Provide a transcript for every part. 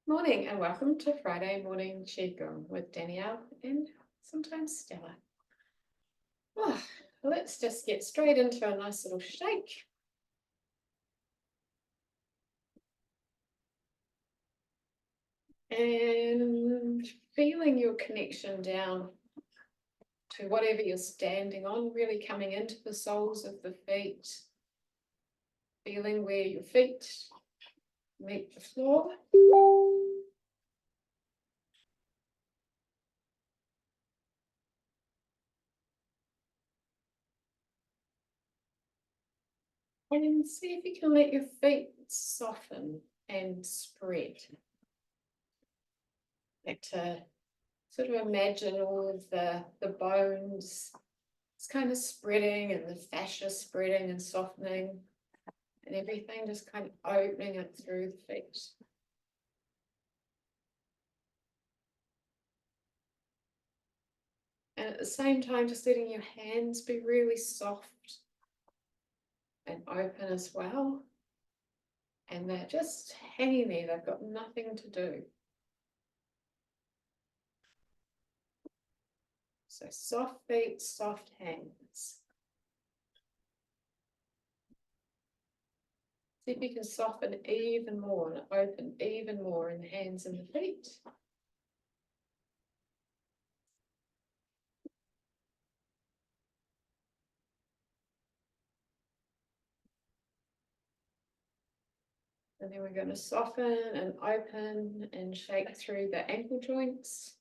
Morning and welcome to Friday Morning Qigong with Danielle and sometimes Stella. Oh, let's just get straight into a nice little shake. And feeling your connection down to whatever you're standing on, really coming into the soles of the feet, feeling where your feet meet the floor. And see if you can let your feet soften and spread. Like to sort of imagine all of the bones, it's kind of spreading and the fascia spreading and softening and everything just kind of opening it through the feet. And at the same time, just letting your hands be really soft and open as well. And they're just hanging there, they've got nothing to do. So soft feet, soft hands. See if you can soften even more and open even more in the hands and the feet. And then we're going to soften and open and shake through the ankle joints.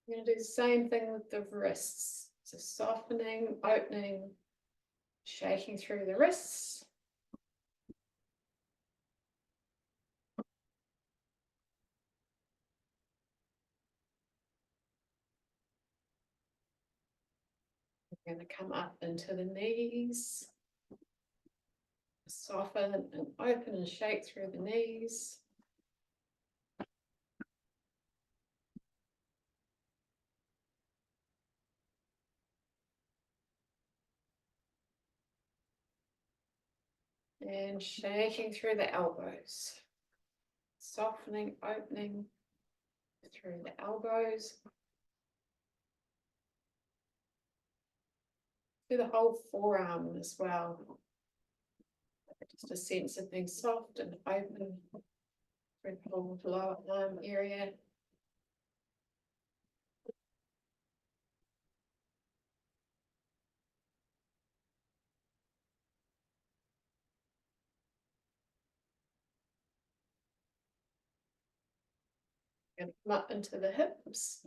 We're going to do the same thing with the wrists. So softening, opening, shaking through the wrists. We're going to come up into the knees. Soften and open and shake through the knees. And shaking through the elbows. Softening, opening through the elbows. Through the whole forearm as well. Just a sense of being soft and open through the whole lower arm area. And come up into the hips.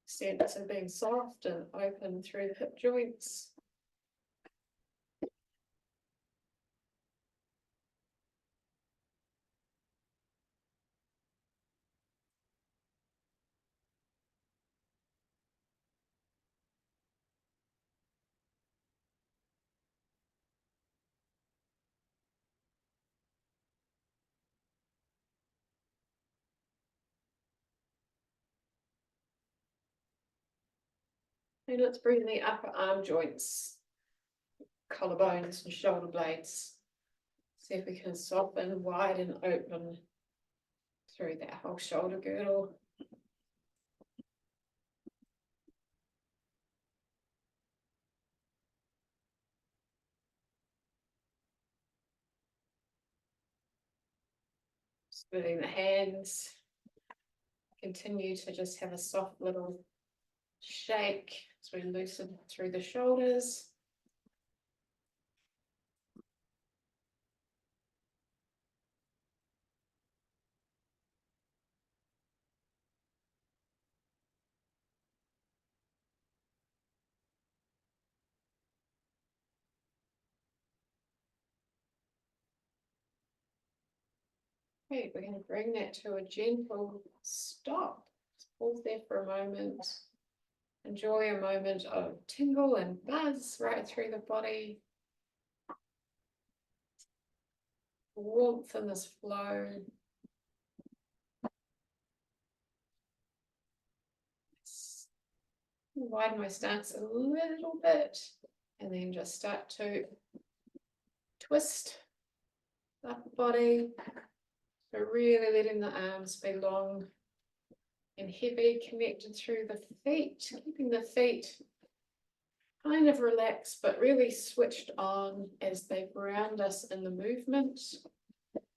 Sense of being soft and open through the hip joints. And let's bring the upper arm joints, collarbones and shoulder blades. See if we can soften, widen, open through that whole shoulder girdle. Splitting the hands. Continue to just have a soft little shake as we loosen through the shoulders. Okay, we're going to bring that to a gentle stop. Pause there for a moment. Enjoy a moment of tingle and buzz right through the body. Warmth in this flow. Widen my stance a little bit and then just start to twist the upper body. So really letting the arms be long and heavy, connected through the feet, keeping the feet kind of relaxed, but really switched on as they ground us in the movement.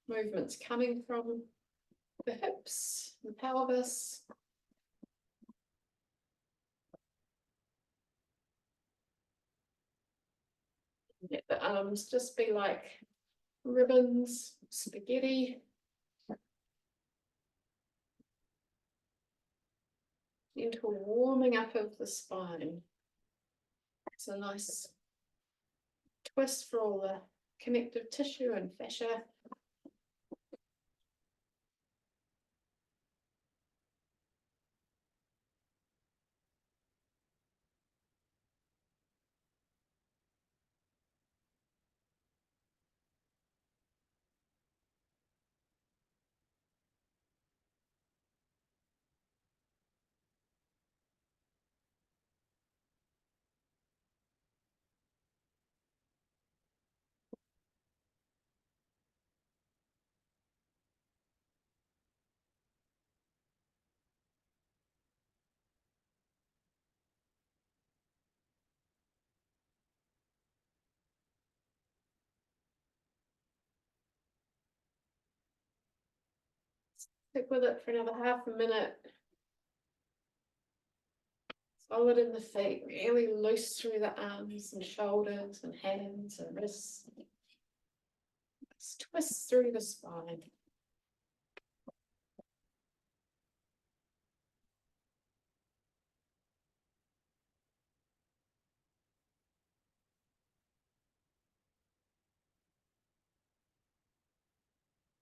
Movements coming from the hips, the pelvis. Let the arms just be like ribbons, spaghetti. Gentle warming up of the spine. It's a nice twist for all the connective tissue and fascia. Stick with it for another half a minute. Solid in the feet, really loose through the arms and shoulders and hands and wrists. Just twist through the spine.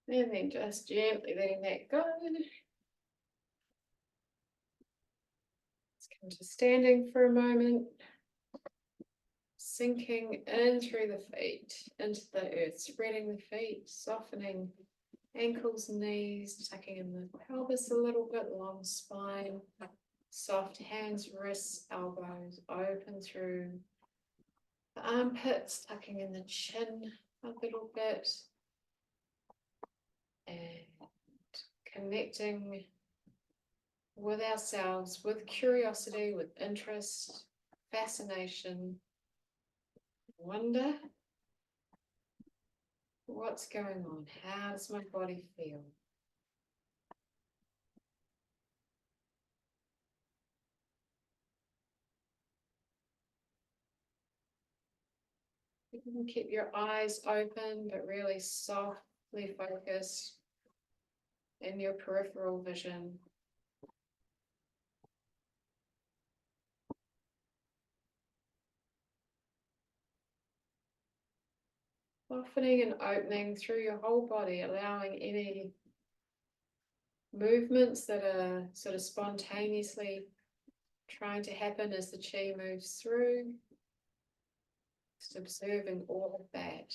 And then just gently letting that go. Let's come to standing for a moment. Sinking in through the feet, into the earth, spreading the feet, softening ankles, knees, tucking in the pelvis a little bit, long spine, soft hands, wrists, elbows, open through the armpits, tucking in the chin a little bit, and connecting with ourselves, with curiosity, with interest, fascination, wonder. What's going on? How does my body feel? You can keep your eyes open, but really softly focus in your peripheral vision. Softening and opening through your whole body, allowing any movements that are sort of spontaneously trying to happen as the chi moves through. Just observing all of that.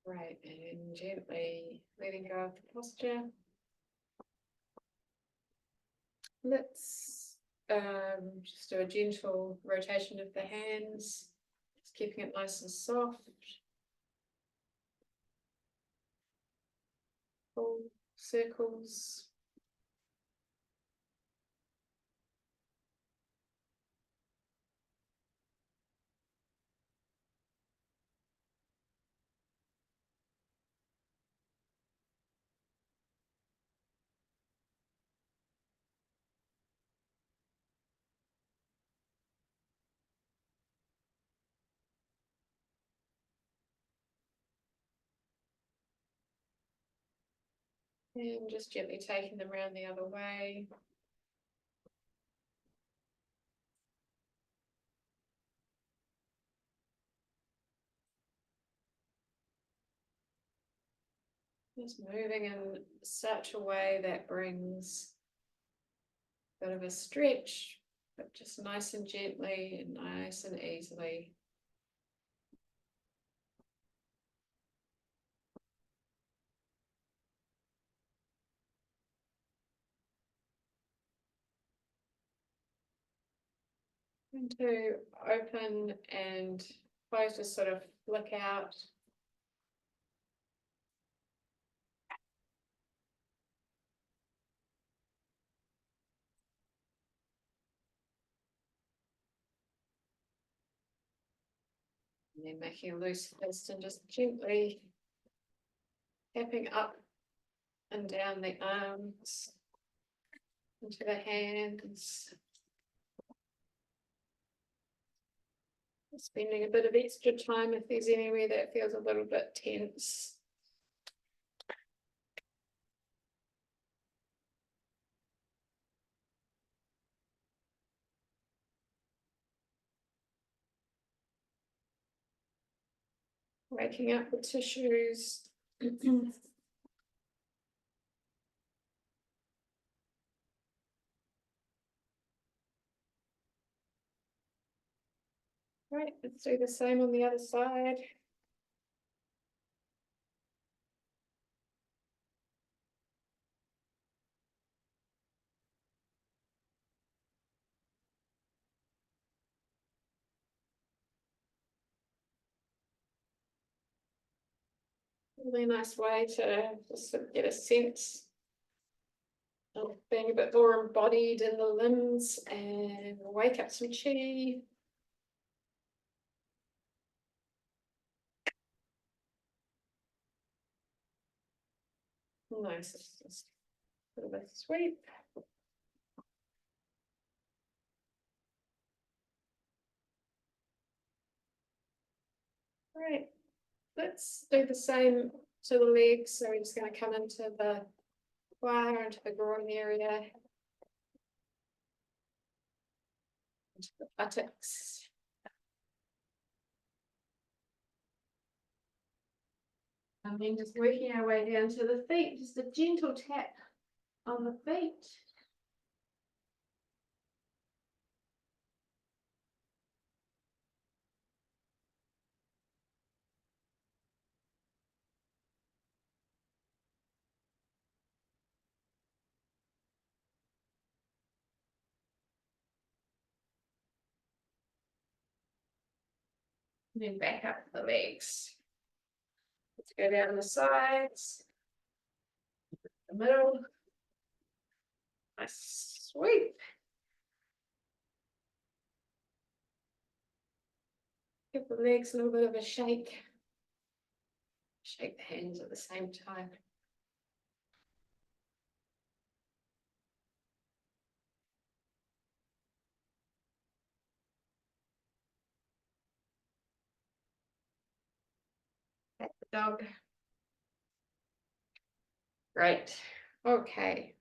Right, and gently letting go of the posture. Let's just do a gentle rotation of the hands. Just keeping it nice and soft. Full circles. And just gently taking them around the other way. Just moving in such a way that brings a bit of a stretch, but just nice and gently and nice and easily. And to open and close, just sort of flick out. And then making a loose fist and just gently tapping up and down the arms, into the hands. Spending a bit of extra time if there's anywhere that feels a little bit tense. Waking up the tissues. Right, let's do the same on the other side. Really nice way to just sort of get a sense of being a bit more embodied in the limbs and wake up some chi. Nice, just a bit of a sweep. Right, let's do the same to the legs. So we're just going to come into the choir, into the groin area, into the buttocks. And then just working our way down to the feet, just a gentle tap on the feet. And then back up the legs. Let's go down the sides, the middle. Nice sweep. Give the legs a little bit of a shake. Shake the hands at the same time. Pat the dog. Great. Okay.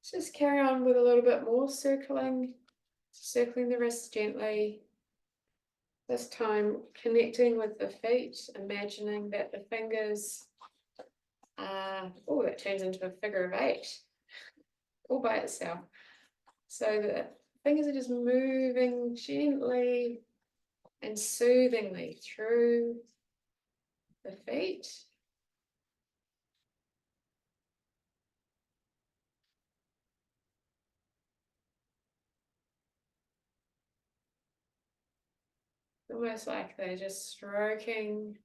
Let's just carry on with a little bit more circling the wrists gently. This time connecting with the feet, imagining that the fingers are, oh, that turns into a figure of 8 all by itself. So the fingers are just moving gently and soothingly through the feet. almost like they're just stroking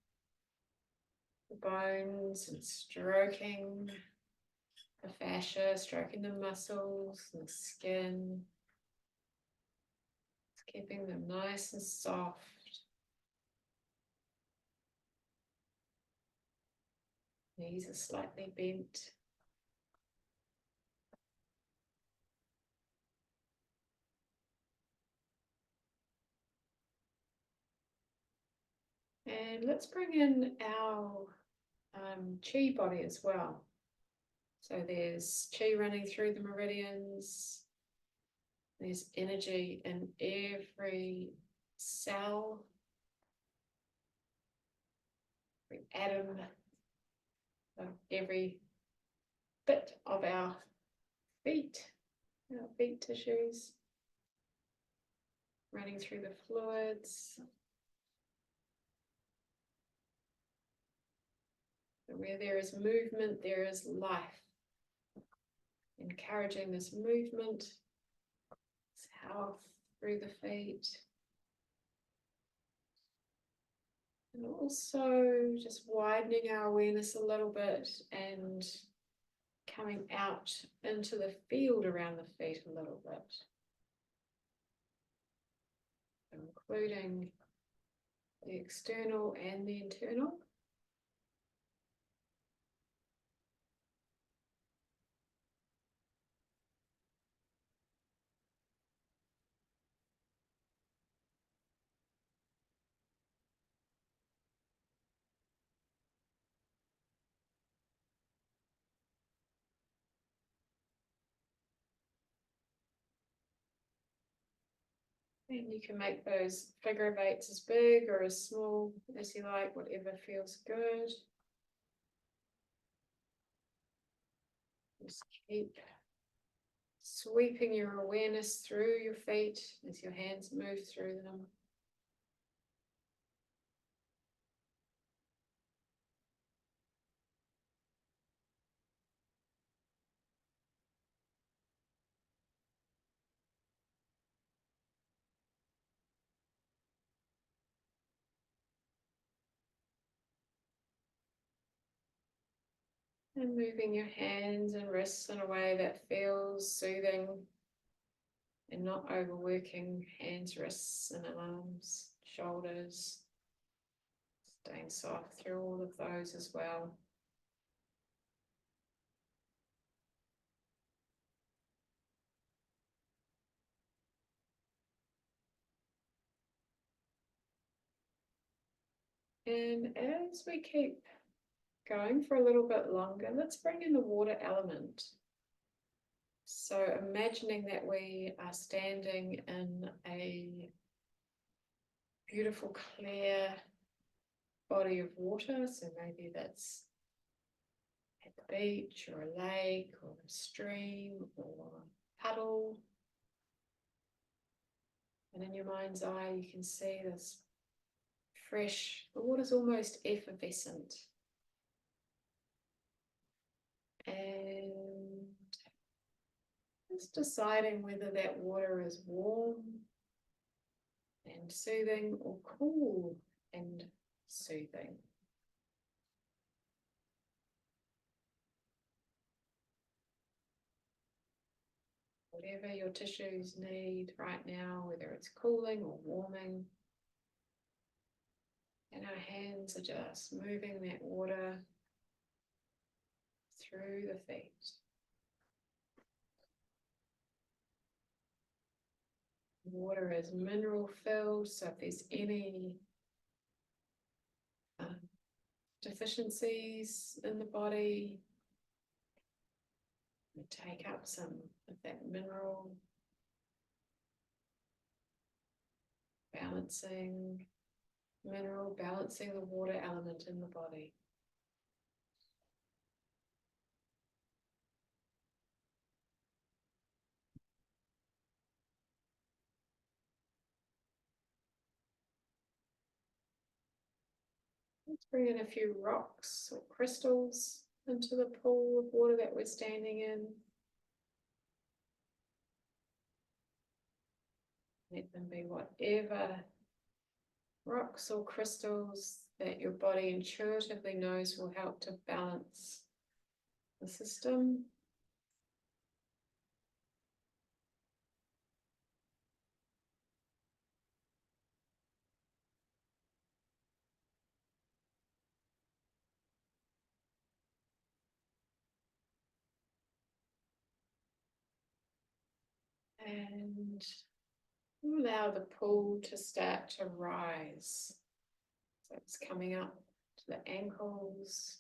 the bones and stroking the fascia, stroking the muscles and the skin, keeping them nice and soft. Knees are slightly bent. And let's bring in our chi body as well. So there's chi running through the meridians. There's energy in every cell, every atom, of every bit of our feet tissues, running through the fluids. Where there is movement, there is life. Encouraging this movement, this health through the feet. And also just widening our awareness a little bit and coming out into the field around the feet a little bit. Including the external and the internal. And you can make those figure of eights as big or as small as you like, whatever feels good. Just keep sweeping your awareness through your feet as your hands move through them. And moving your hands and wrists in a way that feels soothing and not overworking hands, wrists, and arms, shoulders. Staying soft through all of those as well. And as we keep going for a little bit longer, let's bring in the water element. So imagining that we are standing in a beautiful, clear body of water. So maybe that's at the beach or a lake or a stream or a puddle. And in your mind's eye, you can see this fresh, the water's almost effervescent. And just deciding whether that water is warm and soothing or cool and soothing. Whatever your tissues need right now, whether it's cooling or warming. And our hands are just moving that water through the feet. Water is mineral filled, so if there's any deficiencies in the body, we take up some of that mineral, balancing the water element in the body. Let's bring in a few rocks or crystals into the pool of water that we're standing in. Let them be whatever rocks or crystals that your body intuitively knows will help to balance the system. And allow the pool to start to rise. So it's coming up to the ankles.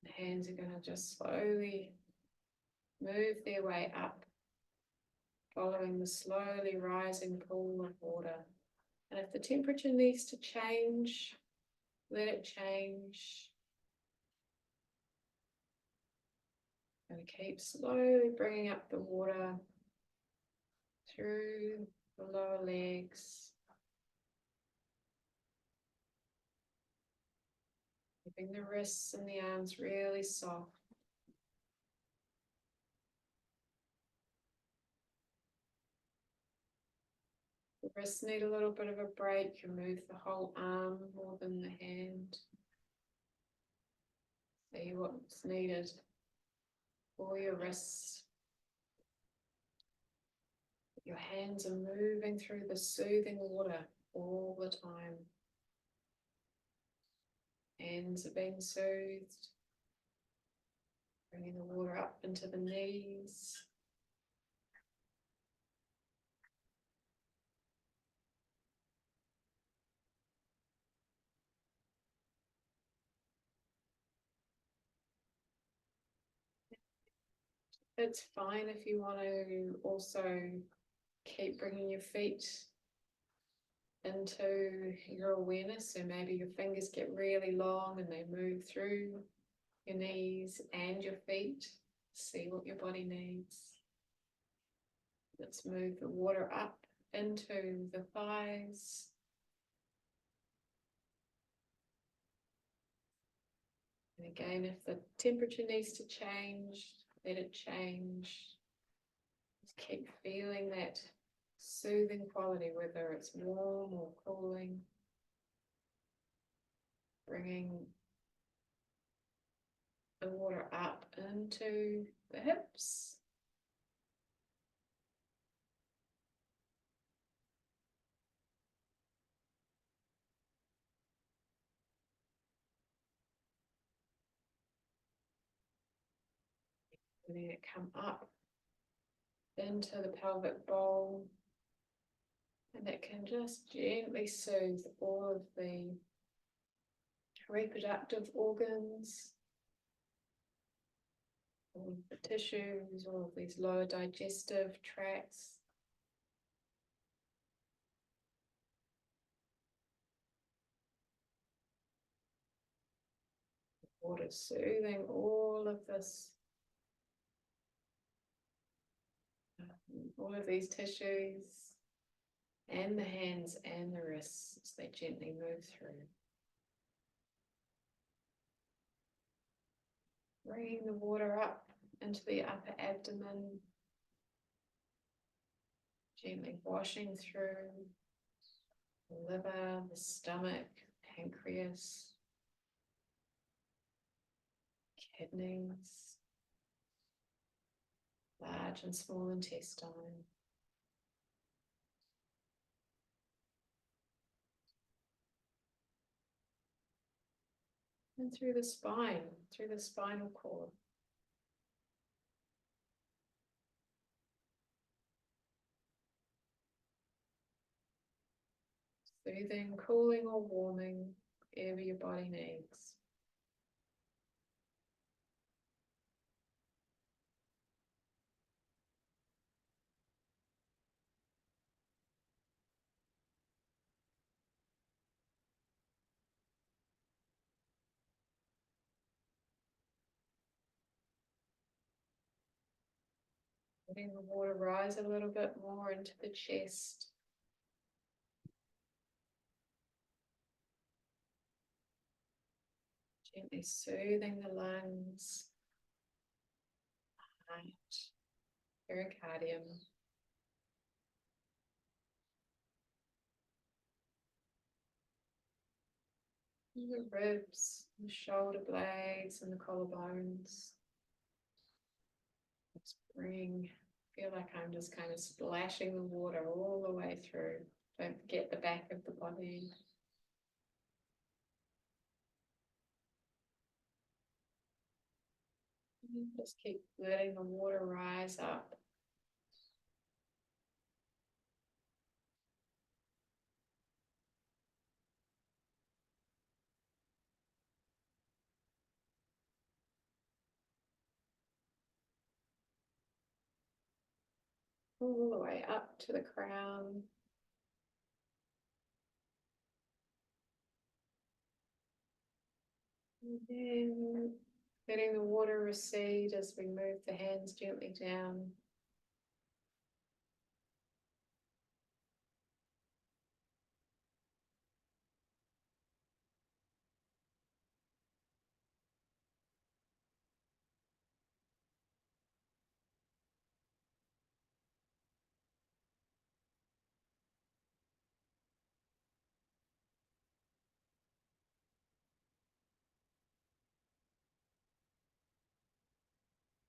The hands are going to just slowly move their way up, following the slowly rising pool of water. And if the temperature needs to change, let it change. And keep slowly bringing up the water through the lower legs. Keeping the wrists and the arms really soft. The wrists need a little bit of a break. You move the whole arm more than the hand. See what's needed for your wrists. Your hands are moving through the soothing water all the time. Hands are being soothed. Bringing the water up into the knees. It's fine if you want to also keep bringing your feet into your awareness. So maybe your fingers get really long and they move through your knees and your feet. See what your body needs. Let's move the water up into the thighs. And again, if the temperature needs to change, let it change. Just keep feeling that soothing quality, whether it's warm or cooling. Bringing the water up into the hips. Letting it come up into the pelvic bowl. And it can just gently soothe all of the reproductive organs, all of the tissues, all of these lower digestive tracts. Water soothing all of this, all of these tissues, and the hands and the wrists as they gently move through. Bringing the water up into the upper abdomen, gently washing through the liver, the stomach, pancreas, kidneys, large and small intestine. And through the spine, through the spinal cord. Soothing, cooling or warming, whatever your body needs. Letting the water rise a little bit more into the chest. Gently soothing the lungs, heart, pericardium. The ribs, the shoulder blades, and the collarbones. Just feel like I'm just kind of splashing the water all the way through. Don't forget the back of the body. Just keep letting the water rise up. All the way up to the crown. And then letting the water recede as we move the hands gently down.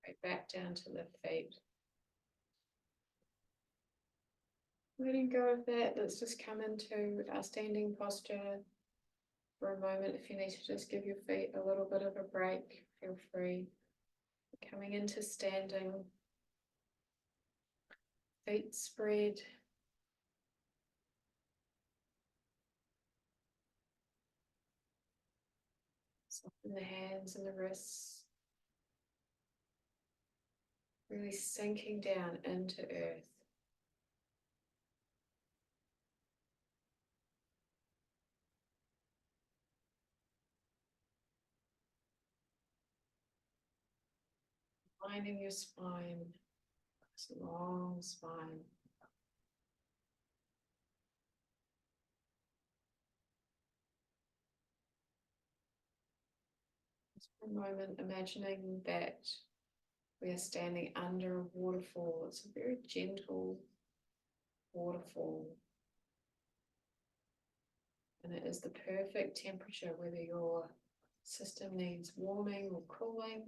Right back down to the feet. Letting go of that, let's just come into our standing posture for a moment. If you need to just give your feet a little bit of a break, feel free. Coming into standing, feet spread. Soften the hands and the wrists. Really sinking down into earth. Finding your spine, this long spine. Just for a moment, imagining that we are standing under a waterfall. It's a very gentle waterfall. And it is the perfect temperature, whether your system needs warming or cooling.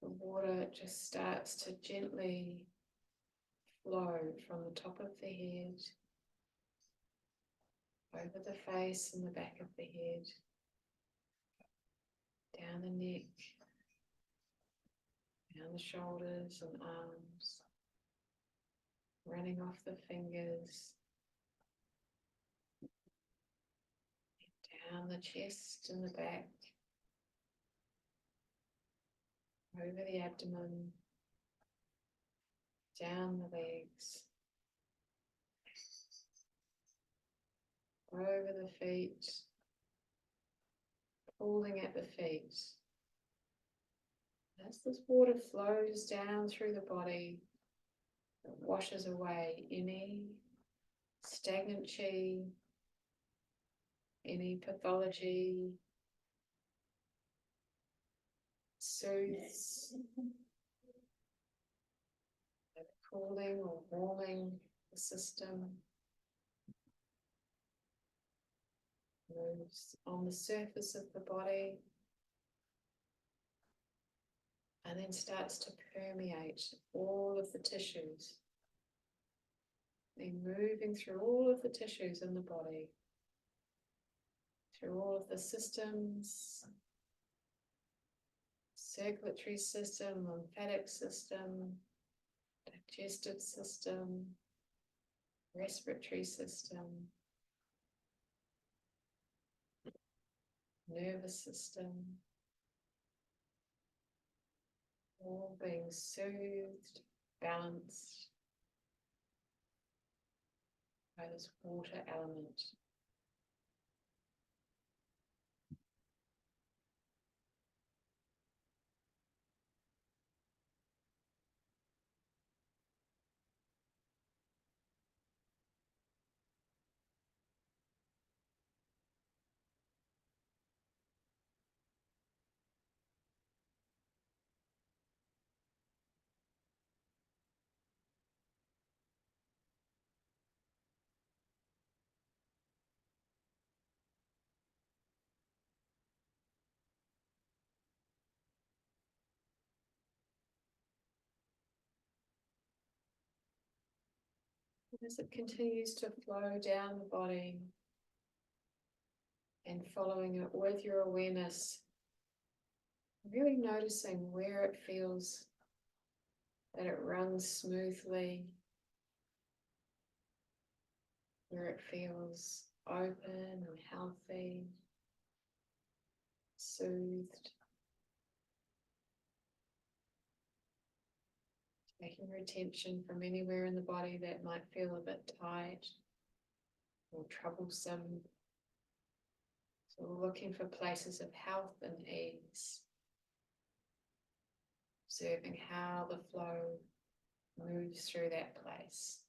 The water just starts to gently flow from the top of the head, over the face and the back of the head, down the neck, down the shoulders and arms, running off the fingers, down the chest and the back, over the abdomen, down the legs, over the feet, pulling at the feet. As this water flows down through the body, it washes away any stagnant chi, any pathology, soothes, cooling or warming the system, moves on the surface of the body, and then starts to permeate all of the tissues. Then moving through all of the tissues in the body, through all of the systems, circulatory system, lymphatic system, digestive system, respiratory system, nervous system, all being soothed, balanced by this water element. As it continues to flow down the body and following it with your awareness, really noticing where it feels that it runs smoothly, where it feels open and healthy, soothed. Taking your attention from anywhere in the body that might feel a bit tight or troublesome. So we're looking for places of health and ease. Observing how the flow moves through that place.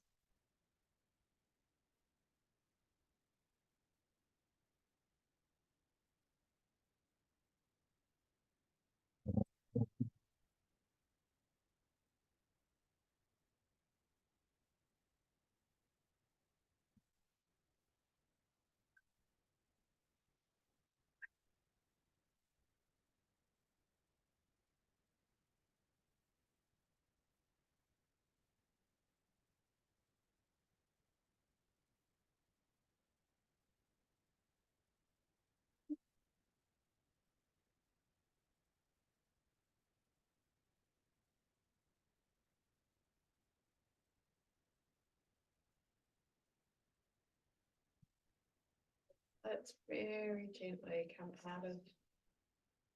Let's very gently come out of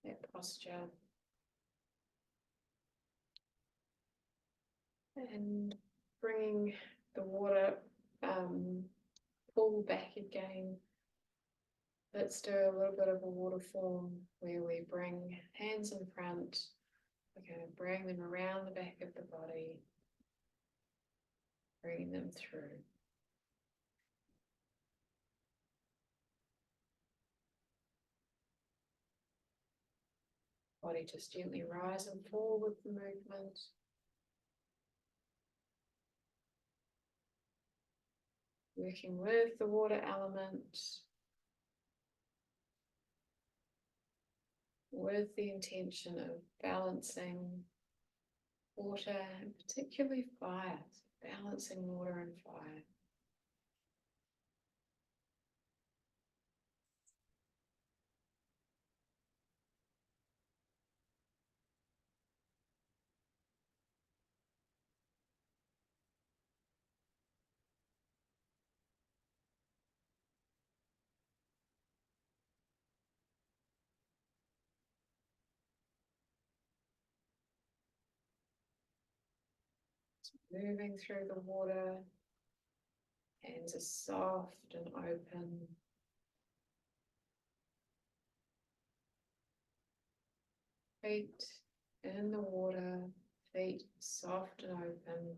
that posture and bringing the water pull back again. Let's do a little bit of a waterfall where we bring hands in front. We're going to bring them around the back of the body, bringing them through. Body just gently rise and fall with the movement. Working with the water element, with the intention of balancing water and particularly fire, balancing water and fire. Moving through the water, hands are soft and open. Feet in the water, feet soft and open.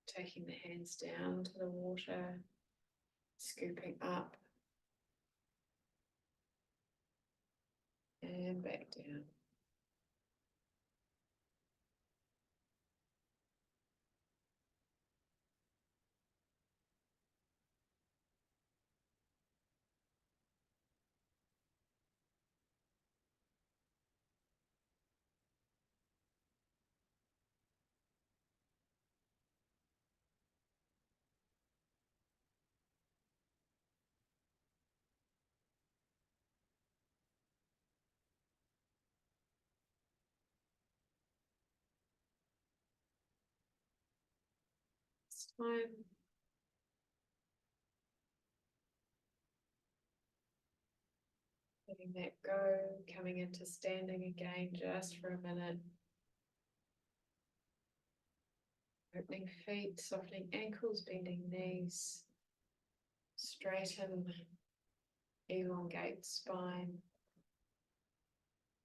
Taking the hands down to the water, scooping up and back down. This time, letting that go, coming into standing again just for a minute. Opening feet, softening ankles, bending knees. Straighten, elongate spine.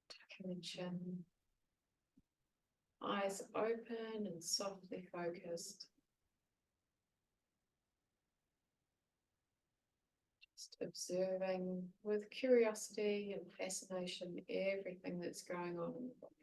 Tuck in the chin. Eyes open and softly focused. Just observing with curiosity and fascination everything that's going on in the body.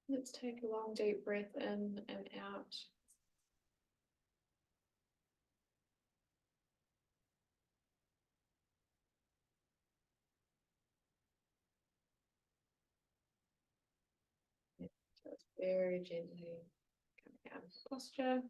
Let's take a long deep breath in and out. Just very gently coming out of posture.